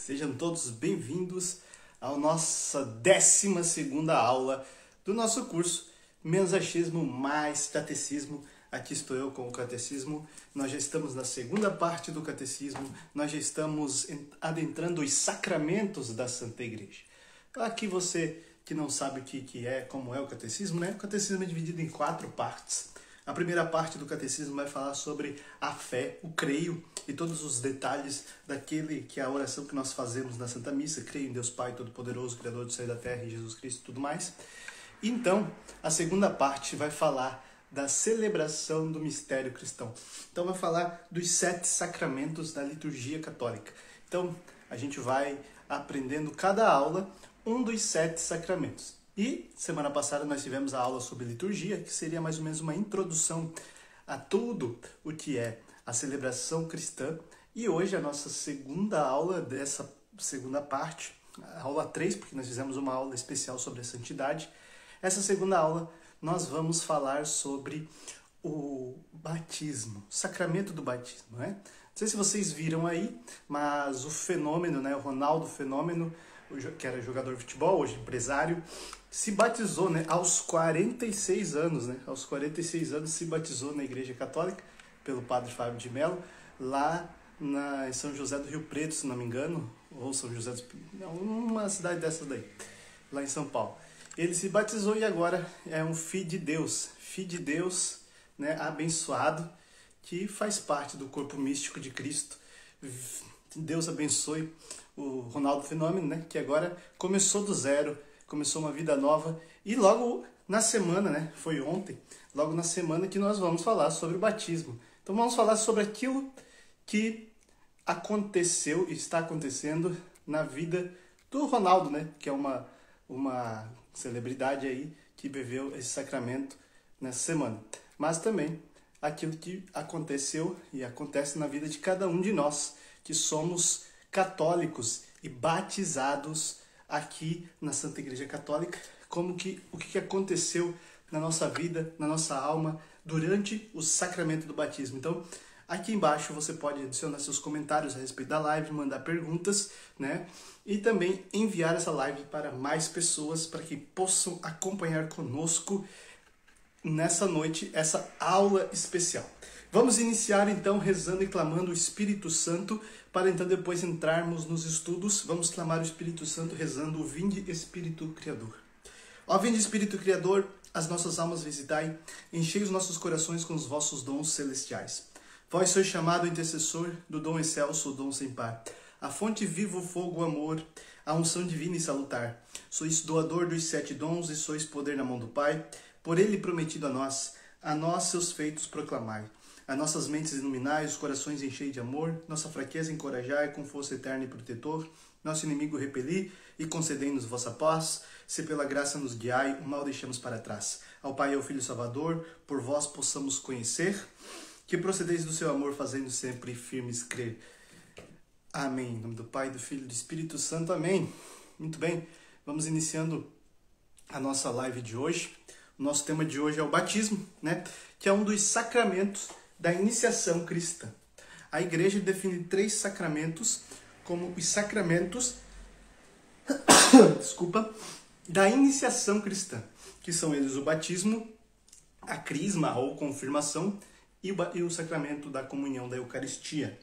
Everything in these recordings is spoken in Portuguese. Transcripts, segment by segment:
Sejam todos bem-vindos à nossa 12ª aula do nosso curso Menos Achismo Mais Catecismo. Aqui estou eu com o Catecismo. Nós já estamos na segunda parte do Catecismo. Nós já estamos adentrando os sacramentos da Santa Igreja. Aqui você que não sabe o que é, como é o Catecismo, né? O Catecismo é dividido em 4 partes. A primeira parte do Catecismo vai falar sobre a fé, o creio e todos os detalhes daquele que é a oração que nós fazemos na Santa Missa. Creio em Deus Pai Todo-Poderoso, Criador do céu e da terra, em Jesus Cristo e tudo mais. Então, a segunda parte vai falar da celebração do mistério cristão. Então, vai falar dos 7 sacramentos da liturgia católica. Então, a gente vai aprendendo cada aula um dos 7 sacramentos. E semana passada nós tivemos a aula sobre liturgia, que seria mais ou menos uma introdução a tudo o que é a celebração cristã. E hoje a nossa segunda aula dessa segunda parte, a aula 3, porque nós fizemos uma aula especial sobre a santidade. Essa segunda aula nós vamos falar sobre o batismo, o sacramento do batismo, né? Não sei se vocês viram aí, mas o Fenômeno, né, o Ronaldo Fenômeno, que era jogador de futebol, hoje empresário, se batizou, né, aos 46 anos, né? Aos 46 anos se batizou na Igreja Católica pelo padre Fábio de Mello, lá em São José do Rio Preto, se não me engano, ou São José do... Não, uma cidade dessas daí, lá em São Paulo. Ele se batizou e agora é um filho de Deus, né, abençoado, que faz parte do corpo místico de Cristo. Deus abençoe o Ronaldo Fenômeno, né, que agora começou do zero, começou uma vida nova. E logo na semana, né, foi ontem, logo na semana que nós vamos falar sobre o batismo. Então vamos falar sobre aquilo que aconteceu e está acontecendo na vida do Ronaldo, né, que é uma celebridade aí que viveu esse sacramento nessa semana. Mas também aquilo que aconteceu e acontece na vida de cada um de nós, que somos católicos e batizados aqui na Santa Igreja Católica, o que aconteceu na nossa vida, na nossa alma, durante o sacramento do batismo. Então, aqui embaixo você pode adicionar seus comentários a respeito da live, mandar perguntas, né? E também enviar essa live para mais pessoas, para que possam acompanhar conosco nessa noite, essa aula especial. Vamos iniciar então rezando e clamando o Espírito Santo, para então depois entrarmos nos estudos. Vamos clamar o Espírito Santo rezando o Vinde Espírito Criador. Ó Vinde Espírito Criador, as nossas almas visitai, enchei os nossos corações com os vossos dons celestiais. Vós sois chamado intercessor do dom excelso, o dom sem par, a fonte viva, o fogo, o amor, a unção divina e salutar. Sois doador dos 7 dons e sois poder na mão do Pai, por ele prometido a nós seus feitos proclamai. A nossas mentes iluminai, os corações enchei de amor, nossa fraqueza encorajai, com força eterna e protetor, nosso inimigo repeli e concedei-nos vossa paz, se pela graça nos guiai, o mal deixamos para trás. Ao Pai e ao Filho Salvador, por vós possamos conhecer, que procedeis do seu amor, fazendo sempre firmes crer. Amém. Em nome do Pai, do Filho e do Espírito Santo. Amém. Muito bem, vamos iniciando a nossa live de hoje. O nosso tema de hoje é o batismo, né? Que é um dos sacramentos da iniciação cristã. A Igreja define 3 sacramentos como os sacramentos da iniciação cristã, que são eles o batismo, a crisma ou confirmação e o sacramento da comunhão da Eucaristia.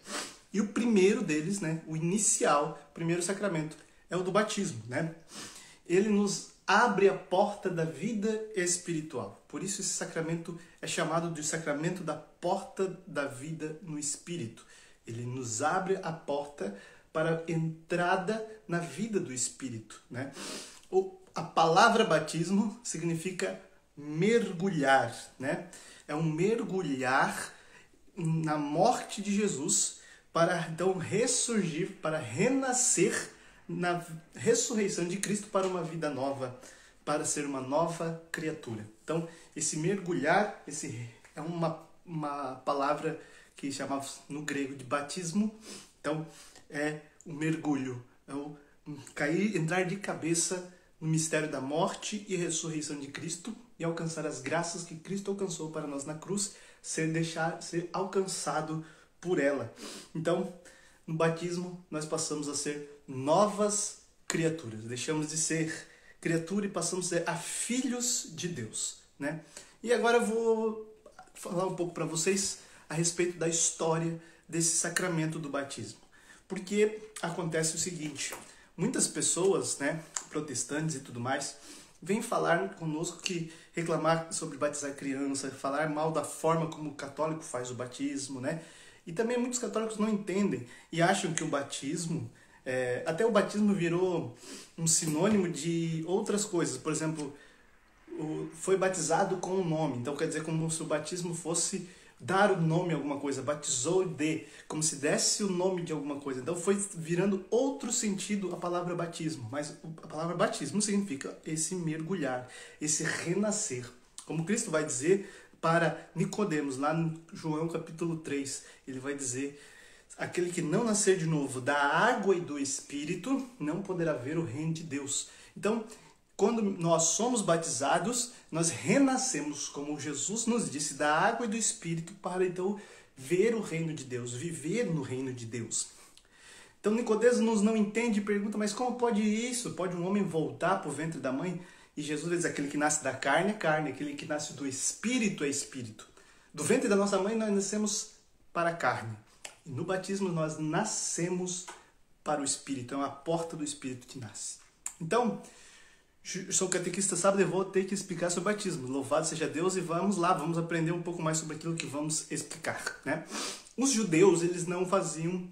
E o primeiro deles, né, o inicial, primeiro sacramento, é o do batismo, né? Ele nos abre a porta da vida espiritual. Por isso esse sacramento é chamado de sacramento da porta da vida no Espírito. Ele nos abre a porta para a entrada na vida do Espírito, né? A palavra batismo significa mergulhar, né? É um mergulhar na morte de Jesus para então ressurgir, para renascer na ressurreição de Cristo para uma vida nova, para ser uma nova criatura. Então, esse mergulhar, é uma palavra que chamava no grego de batismo. Então, é o mergulho, é o entrar de cabeça no mistério da morte e ressurreição de Cristo e alcançar as graças que Cristo alcançou para nós na cruz, ser alcançado por ela. Então, no batismo, nós passamos a ser novas criaturas. Deixamos de ser criatura e passamos a filhos de Deus, né? E agora eu vou falar um pouco para vocês a respeito da história desse sacramento do batismo. Porque acontece o seguinte, muitas pessoas, né, protestantes e tudo mais, vêm falar conosco que reclamar sobre batizar criança, falar mal da forma como o católico faz o batismo, né? E também muitos católicos não entendem e acham que o batismo, até o batismo virou um sinônimo de outras coisas. Por exemplo, foi batizado com um nome. Então quer dizer como se o batismo fosse dar o nome a alguma coisa. Batizou de, como se desse o nome de alguma coisa. Então foi virando outro sentido a palavra batismo. Mas a palavra batismo significa esse mergulhar, esse renascer. Como Cristo vai dizer para Nicodemos, lá no João capítulo 3, ele vai dizer: aquele que não nascer de novo da água e do Espírito não poderá ver o reino de Deus. Então, quando nós somos batizados, nós renascemos, como Jesus nos disse, da água e do Espírito, para então ver o reino de Deus, viver no reino de Deus. Então Nicodemos não entende e pergunta: mas como pode isso? Pode um homem voltar para o ventre da mãe? E Jesus diz: aquele que nasce da carne é carne, aquele que nasce do Espírito é Espírito. Do ventre da nossa mãe nós nascemos para a carne. E no batismo nós nascemos para o Espírito. É uma porta do Espírito que nasce. Então, sou catequista sábado e vou ter que explicar sobre o batismo. Louvado seja Deus, e vamos lá, vamos aprender um pouco mais sobre aquilo que vamos explicar, né? Os judeus, eles não faziam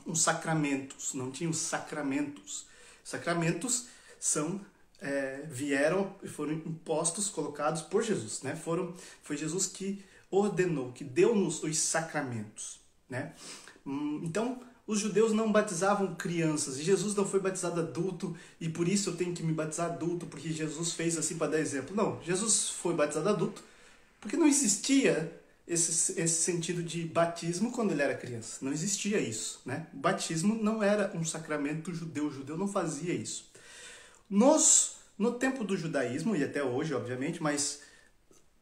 os sacramentos, não tinham sacramentos. Sacramentos vieram e foram impostos, colocados por Jesus, né? Foi Jesus que ordenou, que deu-nos os sacramentos, né? Então, os judeus não batizavam crianças, e Jesus não foi batizado adulto, e por isso eu tenho que me batizar adulto, porque Jesus fez assim para dar exemplo. Não, Jesus foi batizado adulto, porque não existia esse sentido de batismo quando ele era criança. Não existia isso, né? O batismo não era um sacramento judeu, o judeu não fazia isso. No tempo do judaísmo, e até hoje, obviamente, mas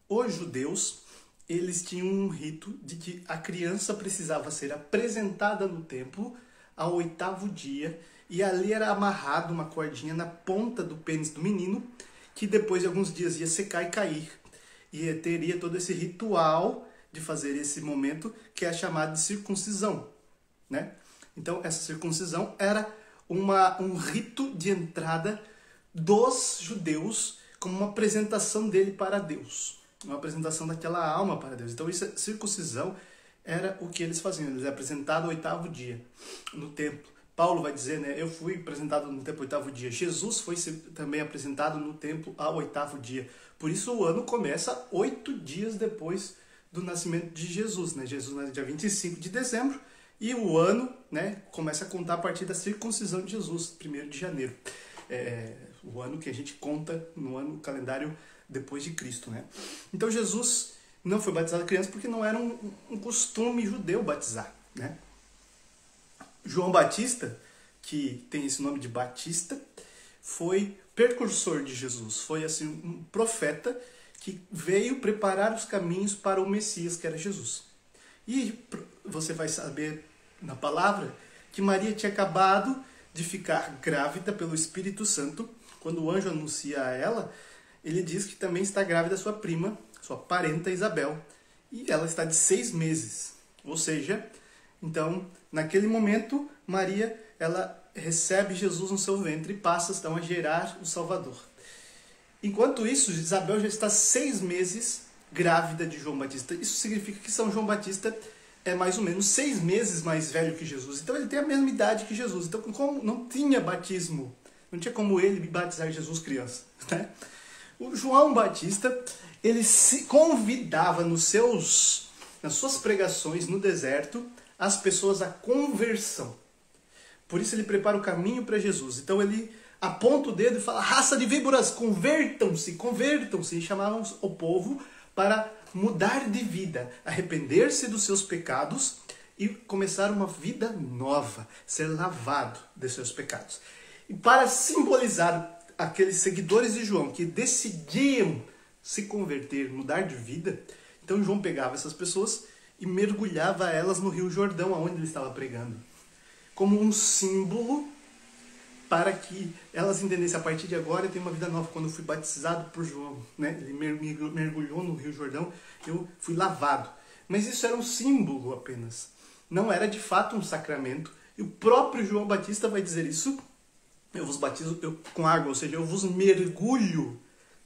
os judeus, eles tinham um rito de que a criança precisava ser apresentada no templo ao 8º dia, e ali era amarrado uma cordinha na ponta do pênis do menino, que depois de alguns dias ia secar e cair. E teria todo esse ritual de fazer esse momento, que é chamado de circuncisão, né? Então, essa circuncisão era um rito de entrada dos judeus, como uma apresentação dele para Deus, uma apresentação daquela alma para Deus. Então, isso, circuncisão era o que eles faziam. Eles apresentavam o 8º dia no templo. Paulo vai dizer, né? Eu fui apresentado no templo 8º dia. Jesus foi também apresentado no templo ao 8º dia. Por isso o ano começa 8 dias depois do nascimento de Jesus, né? Jesus nasce dia 25 de dezembro e o ano, né, começa a contar a partir da circuncisão de Jesus, 1º de janeiro. O ano que a gente conta no ano calendário depois de Cristo, né? Então Jesus não foi batizado criança porque não era um costume judeu batizar, né? João Batista, que tem esse nome de Batista, foi precursor de Jesus, foi assim um profeta que veio preparar os caminhos para o Messias, que era Jesus. E você vai saber na palavra que Maria tinha acabado de ficar grávida pelo Espírito Santo. Quando o anjo anuncia a ela, ele diz que também está grávida sua prima, sua parenta Isabel, e ela está de 6 meses. Ou seja, então, naquele momento, Maria, ela recebe Jesus no seu ventre e passa então a gerar o Salvador. Enquanto isso, Isabel já está 6 meses grávida de João Batista. Isso significa que São João Batista é mais ou menos 6 meses mais velho que Jesus. Então ele tem a mesma idade que Jesus. Então, como não tinha batismo, não tinha como ele batizar Jesus criança, né? O João Batista, ele se convidava nas suas pregações no deserto as pessoas à conversão. Por isso ele prepara o caminho para Jesus. Então ele aponta o dedo e fala: raça de víboras, convertam-se, convertam-se. E chamavam o povo para mudar de vida, arrepender-se dos seus pecados e começar uma vida nova, ser lavado de seus pecados. E para simbolizar aqueles seguidores de João que decidiam se converter, mudar de vida, então João pegava essas pessoas e mergulhava elas no Rio Jordão, aonde ele estava pregando, como um símbolo para que elas entendessem, a partir de agora eu tenho uma vida nova. Quando eu fui batizado por João, né? Ele mergulhou no Rio Jordão, eu fui lavado. Mas isso era um símbolo apenas. Não era de fato um sacramento. E o próprio João Batista vai dizer isso. Eu vos batizo com água, ou seja, eu vos mergulho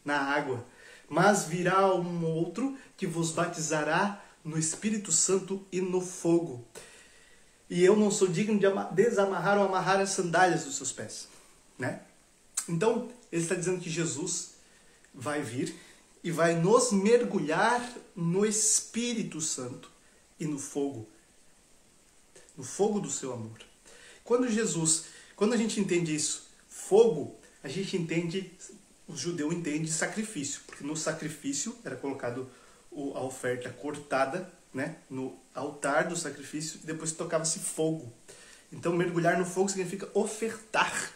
na água. Mas virá um outro que vos batizará no Espírito Santo e no fogo. E eu não sou digno de desamarrar ou amarrar as sandálias dos seus pés. Né? Então, ele está dizendo que Jesus vai vir e vai nos mergulhar no Espírito Santo e no fogo. No fogo do seu amor. Quando a gente entende isso, fogo, a gente entende, o judeu entende sacrifício. Porque no sacrifício era colocado a oferta cortada, né, no altar do sacrifício, e depois tocava-se fogo. Então, mergulhar no fogo significa ofertar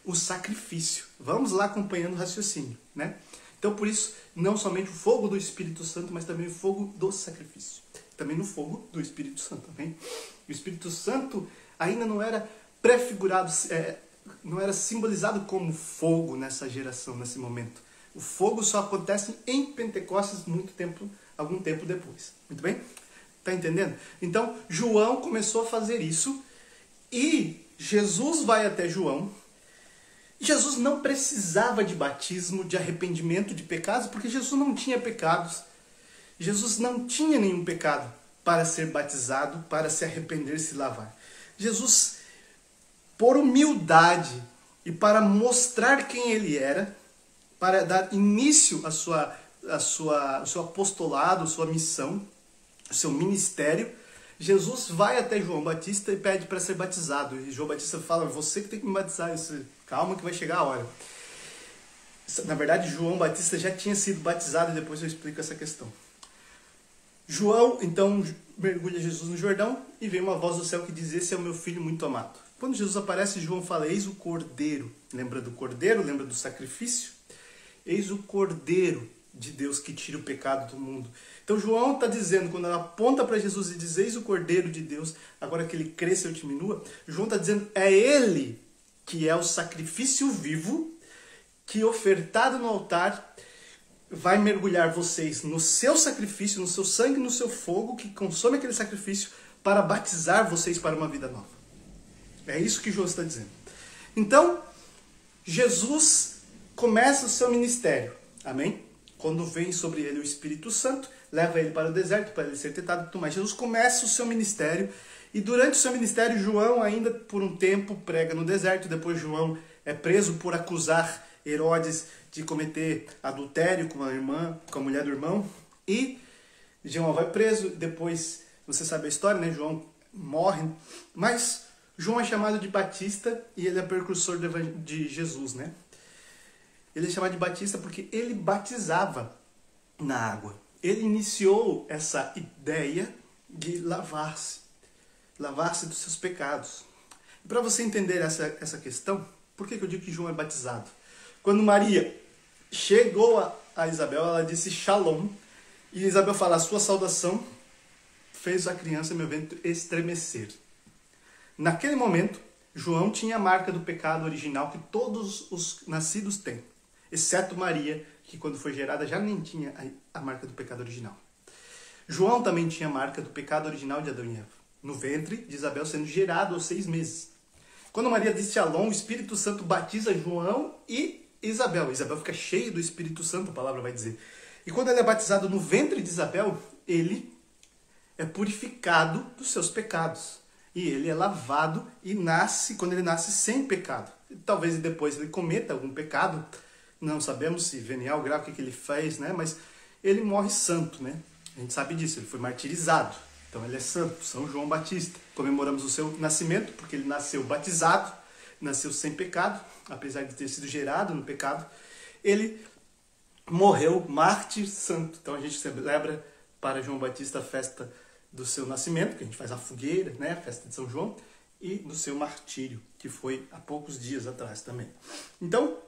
o sacrifício. Vamos lá acompanhando o raciocínio, né? Então, por isso, não somente o fogo do Espírito Santo, mas também o fogo do sacrifício. Também no fogo do Espírito Santo, amém? O Espírito Santo ainda não era prefigurado, não era simbolizado como fogo nessa geração, nesse momento. O fogo só acontece em Pentecostes algum tempo depois. Muito bem? Está entendendo? Então, João começou a fazer isso e Jesus vai até João. Jesus não precisava de batismo, de arrependimento de pecados, porque Jesus não tinha pecados. Jesus não tinha nenhum pecado para ser batizado, para se arrepender e se lavar. Jesus, por humildade e para mostrar quem ele era, para dar início ao seu apostolado, à sua missão, o seu ministério, Jesus vai até João Batista e pede para ser batizado. E João Batista fala, você que tem que me batizar, calma que vai chegar a hora. Na verdade, João Batista já tinha sido batizado, e depois eu explico essa questão. João, então, mergulha Jesus no Jordão e vem uma voz do céu que diz, esse é o meu filho muito amado. Quando Jesus aparece, João fala, eis o Cordeiro. Lembra do Cordeiro? Lembra do sacrifício? Eis o Cordeiro de Deus que tira o pecado do mundo. Então João está dizendo, quando ela aponta para Jesus e diz, eis o Cordeiro de Deus, agora que ele cresça ou diminua, João está dizendo, é ele que é o sacrifício vivo, que ofertado no altar, vai mergulhar vocês no seu sacrifício, no seu sangue, no seu fogo, que consome aquele sacrifício, para batizar vocês para uma vida nova. É isso que João está dizendo. Então, Jesus começa o seu ministério. Amém? Quando vem sobre ele o Espírito Santo, leva ele para o deserto, para ele ser tentado e tudo mais. Jesus começa o seu ministério, e durante o seu ministério, João ainda por um tempo prega no deserto. Depois João é preso por acusar Herodes de cometer adultério com a mulher do irmão. E João vai preso, depois você sabe a história, né? João morre, mas João é chamado de Batista e ele é precursor de Jesus, né? Ele é chamado de Batista porque ele batizava na água. Ele iniciou essa ideia de lavar-se dos seus pecados. E para você entender essa questão, por que eu digo que João é batizado? Quando Maria chegou a Isabel, ela disse Shalom, e Isabel fala, a sua saudação fez a criança, meu ventre, estremecer. Naquele momento, João tinha a marca do pecado original que todos os nascidos têm, exceto Maria, que quando foi gerada já nem tinha a marca do pecado original. João também tinha a marca do pecado original de Adão e Eva, no ventre de Isabel sendo gerado aos 6 meses. Quando Maria disse Shalom, o Espírito Santo batiza João e Isabel. Isabel fica cheia do Espírito Santo, a palavra vai dizer. E quando ele é batizado no ventre de Isabel, ele é purificado dos seus pecados. E ele é lavado e nasce, quando ele nasce, sem pecado. Talvez depois ele cometa algum pecado, não sabemos se venial, grave, o que ele fez, né? Mas ele morre santo, né? A gente sabe disso, ele foi martirizado. Então ele é santo, São João Batista. Comemoramos o seu nascimento, porque ele nasceu batizado, nasceu sem pecado, apesar de ter sido gerado no pecado. Ele morreu mártir santo. Então a gente celebra para João Batista a festa do seu nascimento, que a gente faz a fogueira, né? A festa de São João, e do seu martírio, que foi há poucos dias atrás também. Então,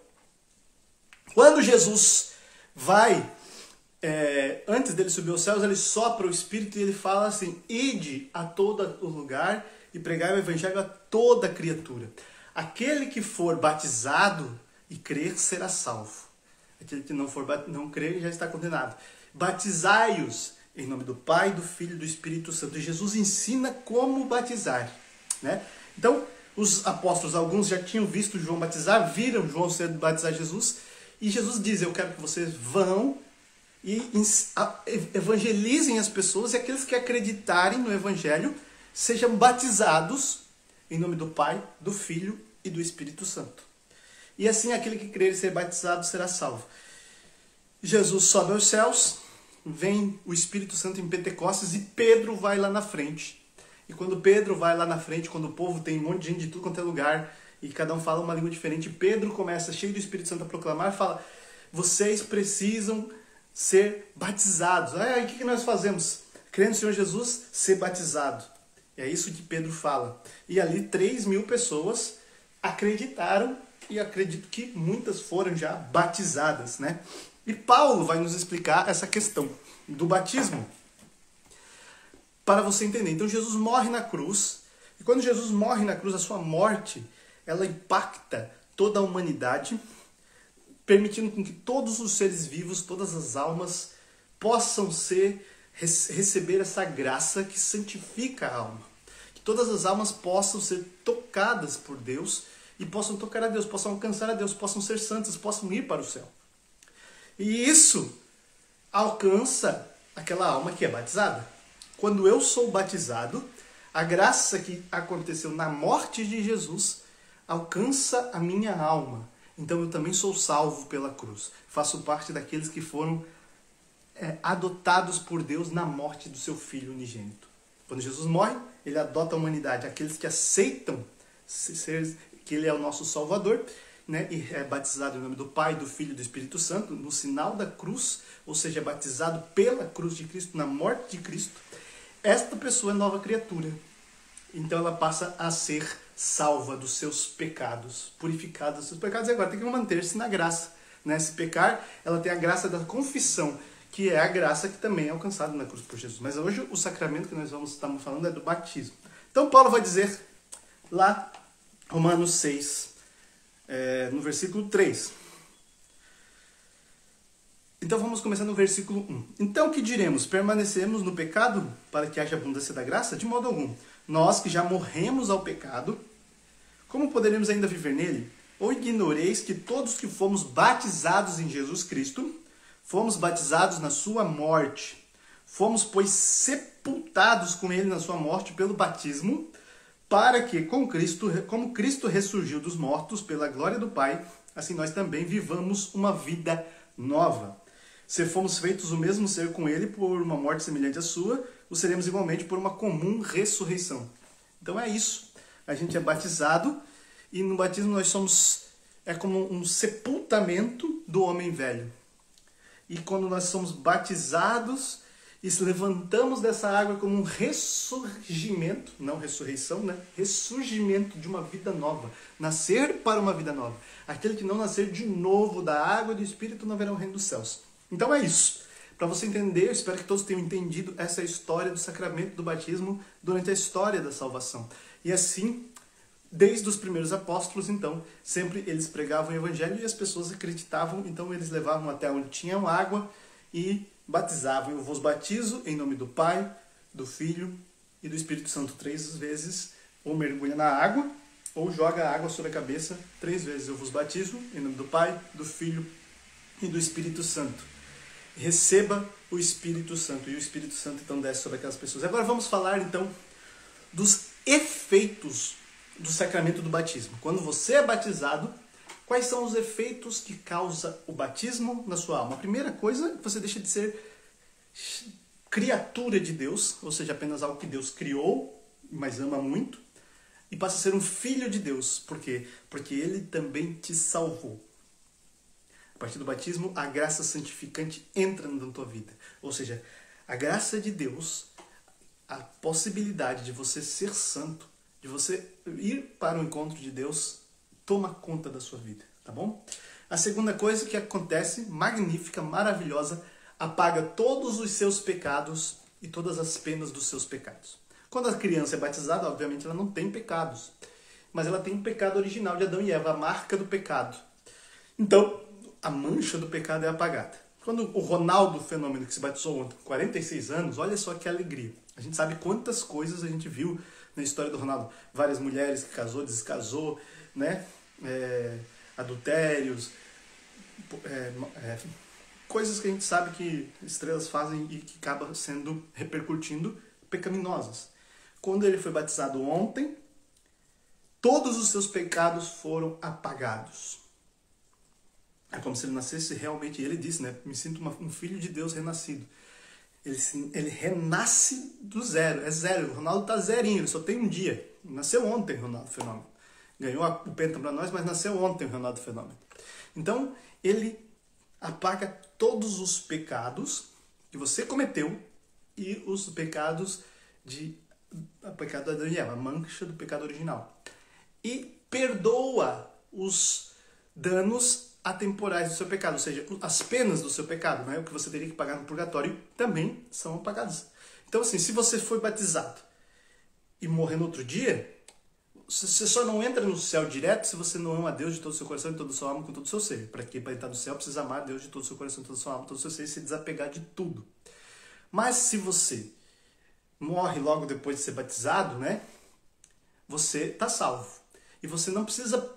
quando Jesus vai, antes dele subir aos céus, ele sopra o Espírito e ele fala assim, ide a todo o lugar e pregai o evangelho a toda criatura. aquele que for batizado e crer será salvo. Aquele que não crer já está condenado. Batizai-os em nome do Pai, do Filho e do Espírito Santo. E Jesus ensina como batizar, né? Então, os apóstolos, alguns já tinham visto João batizar, viram João batizar Jesus, e Jesus diz: eu quero que vocês vão e evangelizem as pessoas, e aqueles que acreditarem no Evangelho sejam batizados em nome do Pai, do Filho e do Espírito Santo. E assim aquele que crer e ser batizado será salvo. Jesus sobe aos céus, vem o Espírito Santo em Pentecostes, e Pedro vai lá na frente. E quando Pedro vai lá na frente, quando o povo tem um monte de gente de tudo quanto é lugar, e cada um fala uma língua diferente, Pedro começa, cheio do Espírito Santo, a proclamar, fala: vocês precisam ser batizados. E o que nós fazemos? Crendo no Senhor Jesus, ser batizado. É isso que Pedro fala. E ali 3.000 pessoas acreditaram, e acredito que muitas foram já batizadas, né? E Paulo vai nos explicar essa questão do batismo, para você entender. Então Jesus morre na cruz, e quando Jesus morre na cruz, a sua morte, ela impacta toda a humanidade, permitindo com que todos os seres vivos, todas as almas, possam receber essa graça que santifica a alma. Que todas as almas possam ser tocadas por Deus, e possam tocar a Deus, possam alcançar a Deus, possam ser santas, possam ir para o céu. E isso alcança aquela alma que é batizada. Quando eu sou batizado, a graça que aconteceu na morte de Jesus alcança a minha alma. Então eu também sou salvo pela cruz. Faço parte daqueles que foram adotados por Deus na morte do seu Filho unigênito. Quando Jesus morre, ele adota a humanidade. Aqueles que aceitam que ele é o nosso Salvador, né, e é batizado em nome do Pai, do Filho e do Espírito Santo, no sinal da cruz, ou seja, é batizado pela cruz de Cristo, na morte de Cristo, esta pessoa é nova criatura. Então ela passa a ser salva dos seus pecados, purificada dos seus pecados, e agora tem que manter-se na graça, né? Se pecar, ela tem a graça da confissão, que é a graça que também é alcançada na cruz por Jesus. Mas hoje o sacramento que nós vamos estar falando é do batismo. Então Paulo vai dizer lá, Romanos 6, no versículo 3. Então vamos começar no versículo 1. Então que diremos? Permanecemos no pecado para que haja abundância da graça? De modo algum. Nós que já morremos ao pecado, como poderemos ainda viver nele? Ou ignoreis que todos que fomos batizados em Jesus Cristo, fomos batizados na sua morte. Fomos, pois, sepultados com ele na sua morte pelo batismo, para que, como Cristo ressurgiu dos mortos pela glória do Pai, assim nós também vivamos uma vida nova. Se fomos feitos o mesmo ser com ele por uma morte semelhante à sua, o seremos igualmente por uma comum ressurreição. Então é isso. A gente é batizado, e no batismo nós somos, como um sepultamento do homem velho. E quando nós somos batizados e se levantamos dessa água como um ressurgimento, não ressurreição, né? Ressurgimento de uma vida nova. Nascer para uma vida nova. Aquele que não nascer de novo da água e do Espírito não verá o reino dos céus. Então é isso. Para você entender, eu espero que todos tenham entendido essa história do sacramento do batismo durante a história da salvação. E assim, desde os primeiros apóstolos, então, sempre eles pregavam o evangelho e as pessoas acreditavam, então eles levavam até onde tinham água e batizavam. Eu vos batizo em nome do Pai, do Filho e do Espírito Santo 3 vezes, ou mergulha na água, ou joga a água sobre a cabeça 3 vezes. Eu vos batizo em nome do Pai, do Filho e do Espírito Santo. Receba o Espírito Santo, e o Espírito Santo então desce sobre aquelas pessoas. Agora vamos falar então dos efeitos do sacramento do batismo. Quando você é batizado, quais são os efeitos que causa o batismo na sua alma? A primeira coisa, você deixa de ser criatura de Deus, ou seja, apenas algo que Deus criou, mas ama muito, e passa a ser um filho de Deus. Por quê? Porque ele também te salvou. A partir do batismo, a graça santificante entra na tua vida. Ou seja, a graça de Deus, a possibilidade de você ser santo, de você ir para o encontro de Deus, toma conta da sua vida, tá bom? A segunda coisa que acontece, magnífica, maravilhosa, apaga todos os seus pecados e todas as penas dos seus pecados. Quando a criança é batizada, obviamente ela não tem pecados. mas ela tem o pecado original de Adão e Eva, a marca do pecado. Então, a mancha do pecado é apagada. Quando o Ronaldo Fenômeno, que se batizou ontem, com 46 anos, olha só que alegria. A gente sabe quantas coisas a gente viu na história do Ronaldo. Várias mulheres que casou, descasou, né? Adultérios, coisas que a gente sabe que estrelas fazem e que acabam sendo, repercutindo, pecaminosas. Quando ele foi batizado ontem, todos os seus pecados foram apagados. É como se ele nascesse realmente, e ele disse, né? Me sinto um filho de Deus renascido. Ele renasce do zero, é zero. O Ronaldo tá zerinho, ele só tem um dia. Nasceu ontem o Ronaldo Fenômeno. Ganhou o Penta para nós, mas nasceu ontem o Ronaldo Fenômeno. Então, ele apaga todos os pecados que você cometeu e os pecados o pecado de Adão e Eva, a mancha do pecado original. E perdoa os danos atemporais do seu pecado, ou seja, as penas do seu pecado, né? O que você teria que pagar no purgatório também são apagadas. Então, assim, se você foi batizado e morrer no outro dia, você só não entra no céu direto se você não ama a Deus de todo o seu coração, de toda a sua alma, com todo o seu ser. Para entrar no céu, precisa amar a Deus de todo o seu coração, de toda a sua alma, de todo o seu ser, e se desapegar de tudo. Mas se você morre logo depois de ser batizado, né? Você está salvo. E você não precisa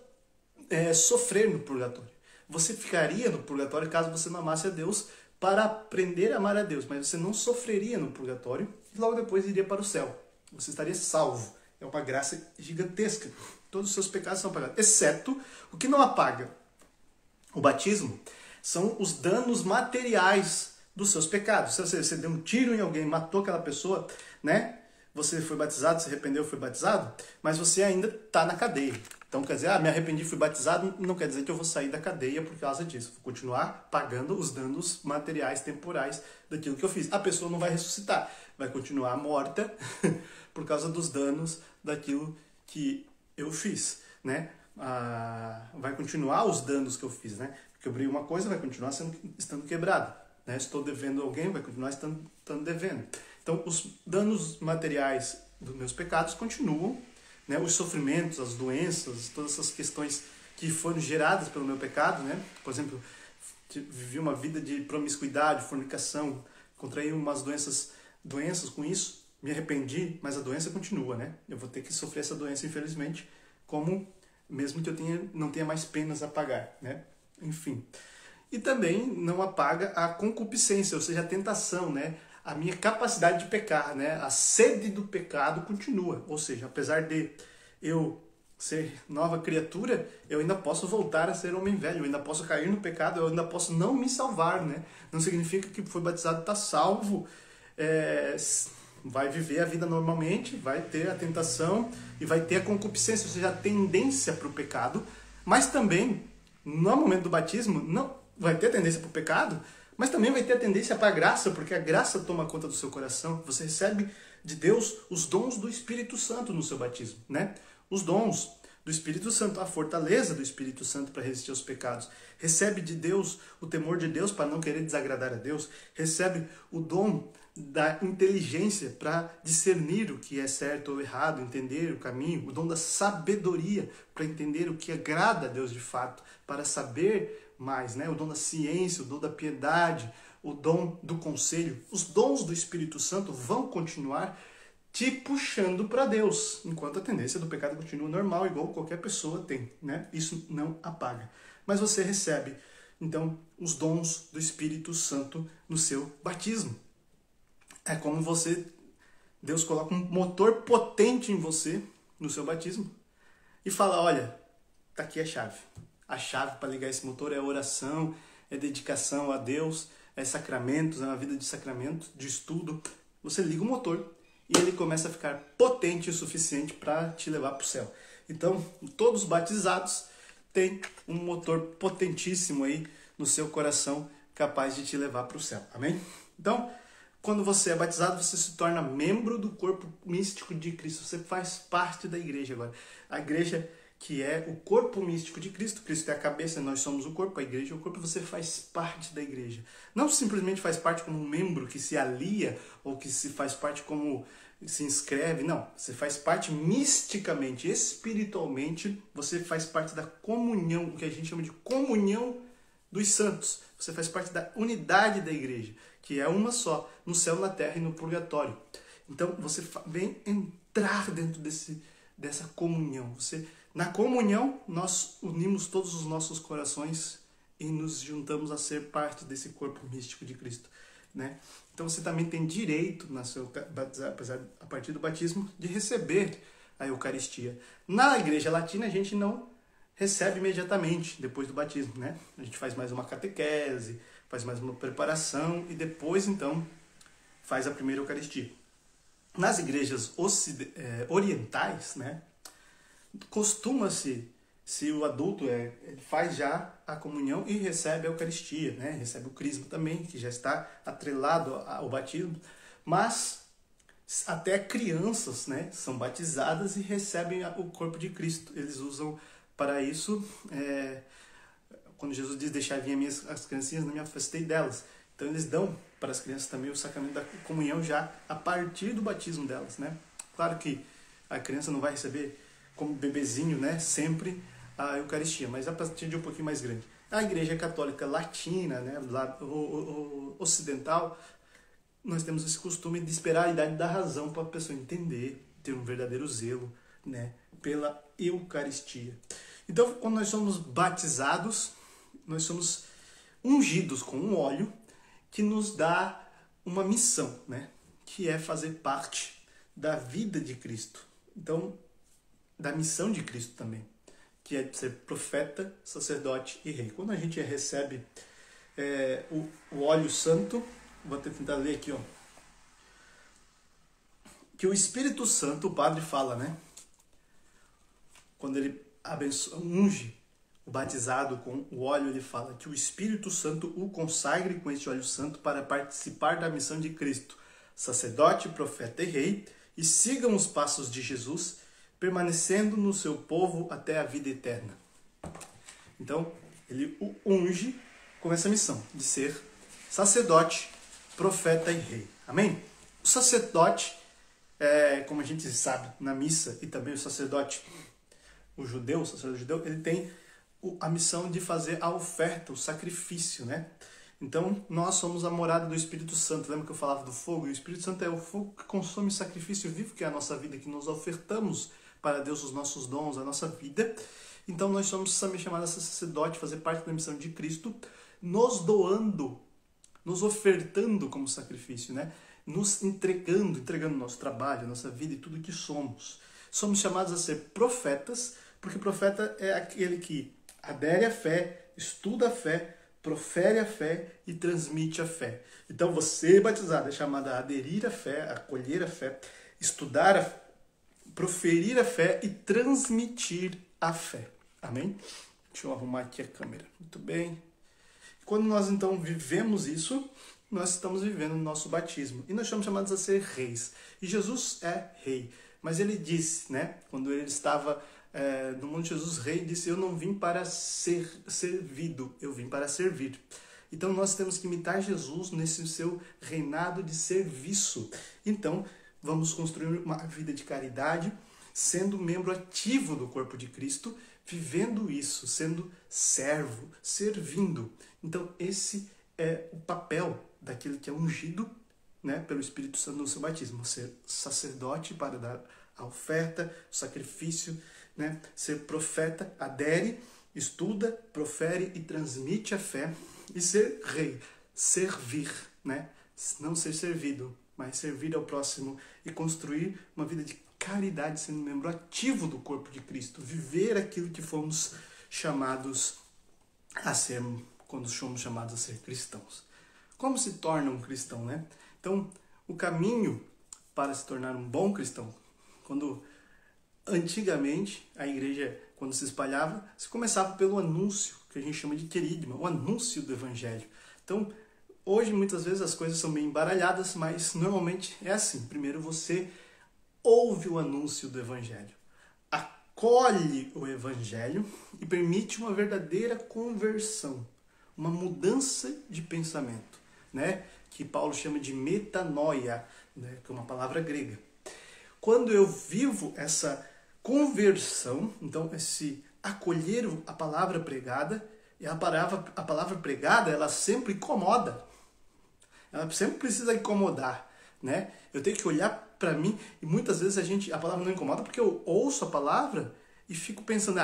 sofrer no purgatório. Você ficaria no purgatório caso você não amasse a Deus para aprender a amar a Deus, mas você não sofreria no purgatório e logo depois iria para o céu. Você estaria salvo. É uma graça gigantesca. Todos os seus pecados são apagados, exceto o que não apaga o batismo são os danos materiais dos seus pecados. Se você deu um tiro em alguém, matou aquela pessoa, né? Você foi batizado, se arrependeu, foi batizado, mas você ainda está na cadeia. Então, quer dizer, me arrependi, fui batizado, não quer dizer que eu vou sair da cadeia por causa disso. Vou continuar pagando os danos materiais, temporais daquilo que eu fiz. A pessoa não vai ressuscitar, vai continuar morta por causa dos danos daquilo que eu fiz, né? Vai continuar os danos que eu fiz, né? Quebrei uma coisa, vai continuar estando quebrado. Né? Estou devendo a alguém, vai continuar estando devendo. Então, os danos materiais dos meus pecados continuam, né? Os sofrimentos, as doenças, todas essas questões que foram geradas pelo meu pecado, né? Por exemplo, vivi uma vida de promiscuidade, fornicação, contraí umas doenças com isso, me arrependi, mas a doença continua, né? Eu vou ter que sofrer essa doença, infelizmente, mesmo que eu não tenha mais penas a pagar, né? Enfim. E também não apaga a concupiscência, ou seja, a tentação, né? A minha capacidade de pecar, né? A sede do pecado continua. Ou seja, apesar de eu ser nova criatura, eu ainda posso voltar a ser homem velho, eu ainda posso cair no pecado, eu ainda posso não me salvar, né? Não significa que foi batizado está salvo, vai viver a vida normalmente, vai ter a tentação e vai ter a concupiscência, ou seja, a tendência para o pecado, mas também, no momento do batismo, não vai ter tendência para o pecado, mas também vai ter a tendência para a graça, porque a graça toma conta do seu coração. Você recebe de Deus os dons do Espírito Santo no seu batismo, né? Os dons do Espírito Santo, a fortaleza do Espírito Santo para resistir aos pecados. Recebe de Deus o temor de Deus para não querer desagradar a Deus. Recebe o dom da inteligência para discernir o que é certo ou errado, entender o caminho. O dom da sabedoria para entender o que agrada a Deus de fato, para saber mais, né? O dom da ciência, o dom da piedade, o dom do conselho. Os dons do Espírito Santo vão continuar te puxando para Deus, enquanto a tendência do pecado continua normal, igual qualquer pessoa tem, né? Isso não apaga. Mas você recebe, então, os dons do Espírito Santo no seu batismo. É como Deus coloca um motor potente em você, no seu batismo, e fala, olha, tá aqui a chave. A chave para ligar esse motor é oração, é dedicação a Deus, é sacramentos, é uma vida de sacramento, de estudo. Você liga o motor e ele começa a ficar potente o suficiente para te levar para o céu. Então, todos os batizados têm um motor potentíssimo aí no seu coração, capaz de te levar para o céu. Amém? Então, quando você é batizado, você se torna membro do corpo místico de Cristo. Você faz parte da igreja agora. A igreja que é o corpo místico de Cristo. Cristo é a cabeça, nós somos o corpo, a igreja é o corpo, você faz parte da igreja. Não simplesmente faz parte como um membro que se alia ou que se faz parte como se inscreve, não. Você faz parte misticamente, espiritualmente, você faz parte da comunhão, o que a gente chama de comunhão dos santos. Você faz parte da unidade da igreja, que é uma só, no céu, na terra e no purgatório. Então, você vem entrar dentro dessa comunhão. Na comunhão, nós unimos todos os nossos corações e nos juntamos a ser parte desse corpo místico de Cristo, né? Então você também tem direito, a partir do batismo, de receber a Eucaristia. Na Igreja Latina, a gente não recebe imediatamente depois do batismo, né? A gente faz mais uma catequese, faz mais uma preparação e depois, então, faz a primeira Eucaristia. Nas igrejas orientais, né, costuma-se, se o adulto ele faz já a comunhão e recebe a Eucaristia, né, recebe o crisma também, que já está atrelado ao batismo, mas até crianças, né, são batizadas e recebem o corpo de Cristo. Eles usam para isso, quando Jesus diz, deixar vir as criancinhas, não me afastei delas. Então eles dão para as crianças também o sacramento da comunhão já a partir do batismo delas, né? Claro que a criança não vai receber como bebezinho, né, sempre a Eucaristia, mas a partir de um pouquinho mais grande. A Igreja Católica Latina, né, ocidental, nós temos esse costume de esperar a idade da razão para a pessoa entender, ter um verdadeiro zelo, né, pela Eucaristia. Então, quando nós somos batizados, nós somos ungidos com um óleo que nos dá uma missão, né, que é fazer parte da vida de Cristo. Então, da missão de Cristo também, que é ser profeta, sacerdote e rei. Quando a gente recebe o óleo santo, vou tentar ler aqui, ó, que o Espírito Santo, o padre fala, né, quando ele unge o batizado com o óleo, ele fala que o Espírito Santo o consagre com este óleo santo para participar da missão de Cristo, sacerdote, profeta e rei, e sigam os passos de Jesus, permanecendo no seu povo até a vida eterna. Então, ele o unge com essa missão de ser sacerdote, profeta e rei. Amém? O sacerdote, como a gente sabe na missa, e também o sacerdote, o sacerdote judeu, ele tem a missão de fazer a oferta, o sacrifício, né? Então, nós somos a morada do Espírito Santo. Lembra que eu falava do fogo? E o Espírito Santo é o fogo que consome o sacrifício vivo, que é a nossa vida, que nós ofertamos para Deus os nossos dons, a nossa vida. Então, nós somos também chamados a sacerdote, fazer parte da missão de Cristo, nos doando, nos ofertando como sacrifício, né? Nos entregando nosso trabalho, nossa vida e tudo que somos. Somos chamados a ser profetas, porque profeta é aquele que adere à fé, estuda a fé, profere a fé e transmite a fé. Então você, batizado, é chamado a aderir à fé, a acolher a fé, estudar a fé, proferir a fé e transmitir a fé. Amém? Deixa eu arrumar aqui a câmera. Muito bem. Quando nós então vivemos isso, nós estamos vivendo o nosso batismo. E nós somos chamados a ser reis. E Jesus é rei. Mas ele disse, né, quando ele estava no mundo de Jesus, rei, disse, eu não vim para ser servido, eu vim para servir. Então nós temos que imitar Jesus nesse seu reinado de serviço. Então vamos construir uma vida de caridade, sendo membro ativo do corpo de Cristo, vivendo isso, sendo servo, servindo. Então esse é o papel daquele que é ungido, né, pelo Espírito Santo no seu batismo, ser sacerdote para dar a oferta, o sacrifício, né, ser profeta, adere, estuda, profere e transmite a fé, e ser rei, servir, né, não ser servido, mas servir ao próximo e construir uma vida de caridade, sendo membro ativo do corpo de Cristo, viver aquilo que fomos chamados a ser, quando fomos chamados a ser cristãos. Como se torna um cristão, né? Então, o caminho para se tornar um bom cristão, quando antigamente a igreja, quando se espalhava, se começava pelo anúncio, que a gente chama de querigma, o anúncio do evangelho. Então, hoje muitas vezes as coisas são bem embaralhadas, mas normalmente é assim. Primeiro você ouve o anúncio do evangelho, acolhe o evangelho e permite uma verdadeira conversão, uma mudança de pensamento, né? Que Paulo chama de metanoia, né? Que é uma palavra grega. quando eu vivo essa conversão, então esse acolher a palavra pregada, e a palavra pregada, ela sempre incomoda. Ela sempre precisa incomodar, né? Eu tenho que olhar para mim, e muitas vezes a palavra não incomoda porque eu ouço a palavra e fico pensando,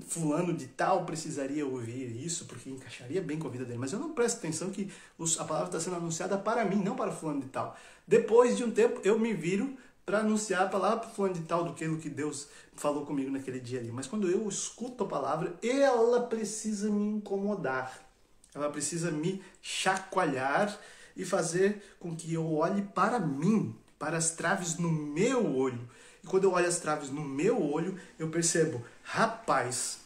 fulano de tal precisaria ouvir isso, porque encaixaria bem com a vida dele. Mas eu não presto atenção que a palavra está sendo anunciada para mim, não para fulano de tal. Depois de um tempo, eu me viro para anunciar a palavra para fulano de tal do que Deus falou comigo naquele dia ali. Mas quando eu escuto a palavra, ela precisa me incomodar. Ela precisa me chacoalhar e fazer com que eu olhe para mim, para as traves no meu olho. E quando eu olho as traves no meu olho, eu percebo, rapaz,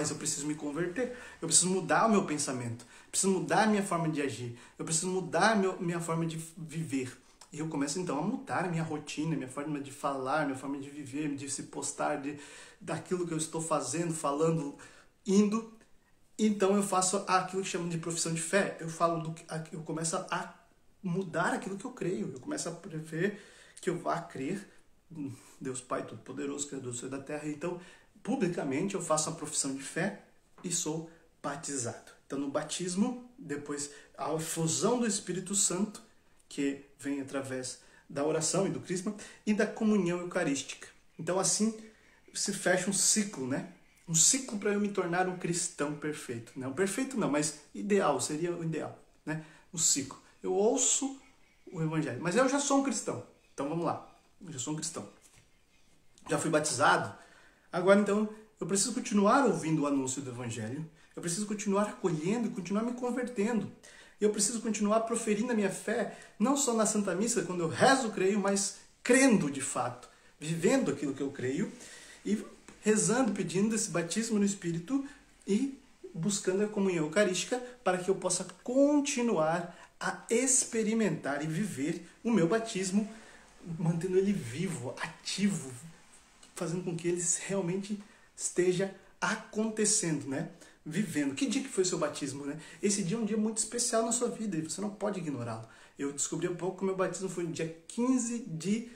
eu preciso me converter, eu preciso mudar o meu pensamento, eu preciso mudar a minha forma de agir, eu preciso mudar a minha forma de viver. E eu começo então a mudar a minha rotina, a minha forma de falar, a minha forma de viver, de se postar, daquilo que eu estou fazendo, falando, indo. Então eu faço aquilo que chamam de profissão de fé. Eu começo a mudar aquilo que eu creio. Eu começo a prever que eu vá crer Deus Pai Todo-Poderoso, Criador do céu e da terra. Então, publicamente, eu faço a profissão de fé e sou batizado. Então, no batismo, depois a efusão do Espírito Santo, que vem através da oração e do crisma, e da comunhão eucarística. Então, assim, se fecha um ciclo, né? Um ciclo para eu me tornar um cristão perfeito. Não perfeito não, mas ideal, seria o ideal, né? Um ciclo. Eu ouço o evangelho, mas eu já sou um cristão. Então vamos lá, eu já sou um cristão. Já fui batizado, agora então eu preciso continuar ouvindo o anúncio do evangelho, eu preciso continuar acolhendo e continuar me convertendo. Eu preciso continuar proferindo a minha fé, não só na Santa Missa, quando eu rezo, creio, mas crendo de fato, vivendo aquilo que eu creio e rezando, pedindo esse batismo no Espírito e buscando a comunhão eucarística para que eu possa continuar a experimentar e viver o meu batismo, mantendo ele vivo, ativo, fazendo com que ele realmente esteja acontecendo, né? Vivendo. Que dia que foi o seu batismo, né? Esse dia é um dia muito especial na sua vida e você não pode ignorá-lo. Eu descobri há pouco que o meu batismo foi no dia 15 de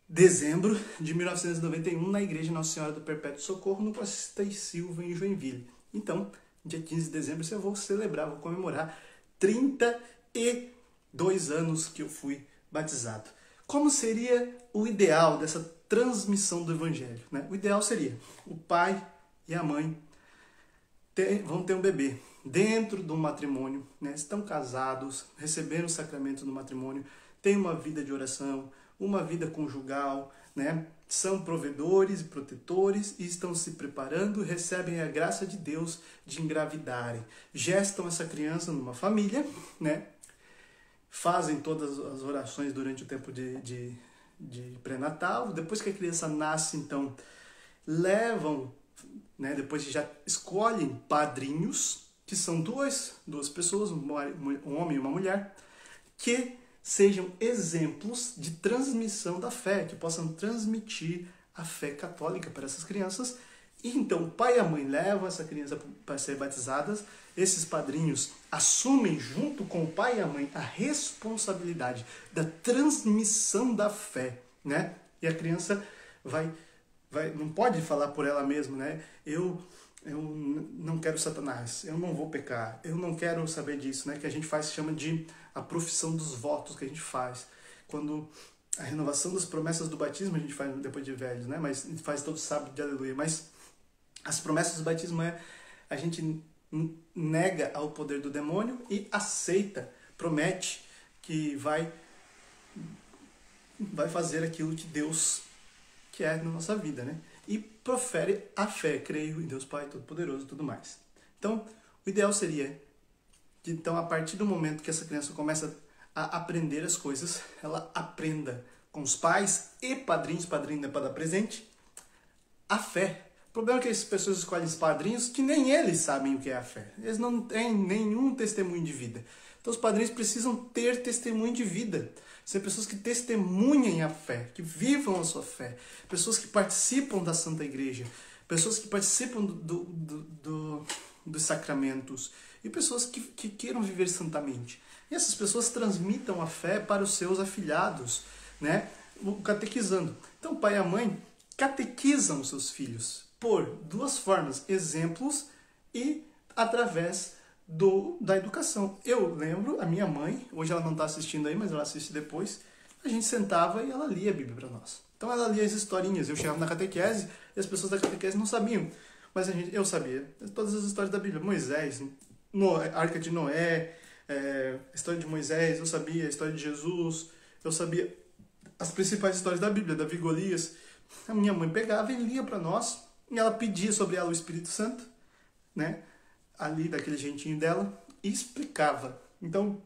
dezembro de 1991, na Igreja Nossa Senhora do Perpétuo Socorro, no Costa e Silva, em Joinville. Então, dia 15 de dezembro, eu vou celebrar, vou comemorar 32 anos que eu fui batizado. Como seria o ideal dessa transmissão do Evangelho, né? O ideal seria o pai e a mãe vão ter um bebê dentro de um matrimônio, né? Estão casados, receberam o sacramento do matrimônio, têm uma vida de oração, uma vida conjugal, né? São provedores e protetores e estão se preparando, recebem a graça de Deus de engravidarem. Gestam essa criança numa família, né? Fazem todas as orações durante o tempo de pré-natal. Depois que a criança nasce, então, levam, né? Depois já escolhem padrinhos, que são duas pessoas, um homem e uma mulher, que sejam exemplos de transmissão da fé, que possam transmitir a fé católica para essas crianças. E então o pai e a mãe levam essa criança para ser batizadas, esses padrinhos assumem junto com o pai e a mãe a responsabilidade da transmissão da fé, né? E a criança não pode falar por ela mesma, né? Eu não quero Satanás, eu não vou pecar, eu não quero saber disso, né? Que a gente chama de a profissão dos votos que a gente faz. Quando a renovação das promessas do batismo a gente faz depois de velhos, né? Mas a gente faz todo sábado de aleluia. Mas as promessas do batismo a gente nega ao poder do demônio e aceita, promete que vai fazer aquilo que Deus quer na nossa vida, né? E profere a fé, creio em Deus Pai Todo-Poderoso e tudo mais. Então, o ideal seria que, então, a partir do momento que essa criança começa a aprender as coisas, ela aprenda com os pais e padrinhos, padrinho não é para dar presente, a fé. O problema é que as pessoas escolhem os padrinhos que nem eles sabem o que é a fé. Eles não têm nenhum testemunho de vida. Então os padrinhos precisam ter testemunho de vida. São pessoas que testemunhem a fé, que vivam a sua fé. Pessoas que participam da Santa Igreja. Pessoas que participam dos sacramentos. E pessoas que queiram viver santamente. E essas pessoas transmitam a fé para os seus afilhados, né? catequizando. Então o pai e a mãe catequizam os seus filhos por duas formas, exemplos e através da educação. Eu lembro, a minha mãe, hoje ela não está assistindo aí, mas ela assiste depois, a gente sentava e ela lia a Bíblia para nós. Então ela lia as historinhas, eu chegava na catequese e as pessoas da catequese não sabiam, mas eu sabia todas as histórias da Bíblia. Moisés, a Arca de Noé, a história de Moisés, eu sabia a história de Jesus, eu sabia as principais histórias da Bíblia, Davi e Golias. A minha mãe pegava e lia para nós, e ela pedia sobre ela o Espírito Santo, né? Ali daquele jeitinho dela, e explicava. Então,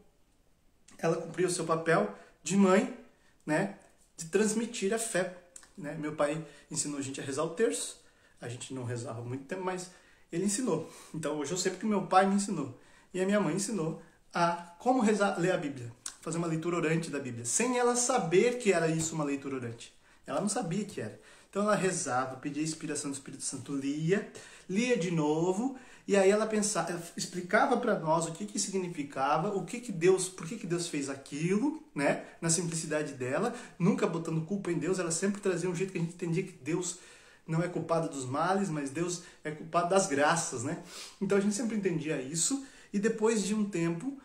ela cumpria o seu papel de mãe, né? De transmitir a fé, né? Meu pai ensinou a gente a rezar o terço, a gente não rezava há muito tempo, mas ele ensinou. Então, hoje eu sei porque meu pai me ensinou. E a minha mãe ensinou a como rezar, ler a Bíblia, fazer uma leitura orante da Bíblia, sem ela saber que era isso uma leitura orante. Ela não sabia que era. Então ela rezava, pedia a inspiração do Espírito Santo, lia de novo, e aí ela pensava, ela explicava para nós o que significava, por que Deus fez aquilo, né? Na simplicidade dela, nunca botando culpa em Deus, ela sempre trazia um jeito que a gente entendia que Deus não é culpado dos males, mas Deus é culpado das graças, né? Então a gente sempre entendia isso, e depois de um tempo,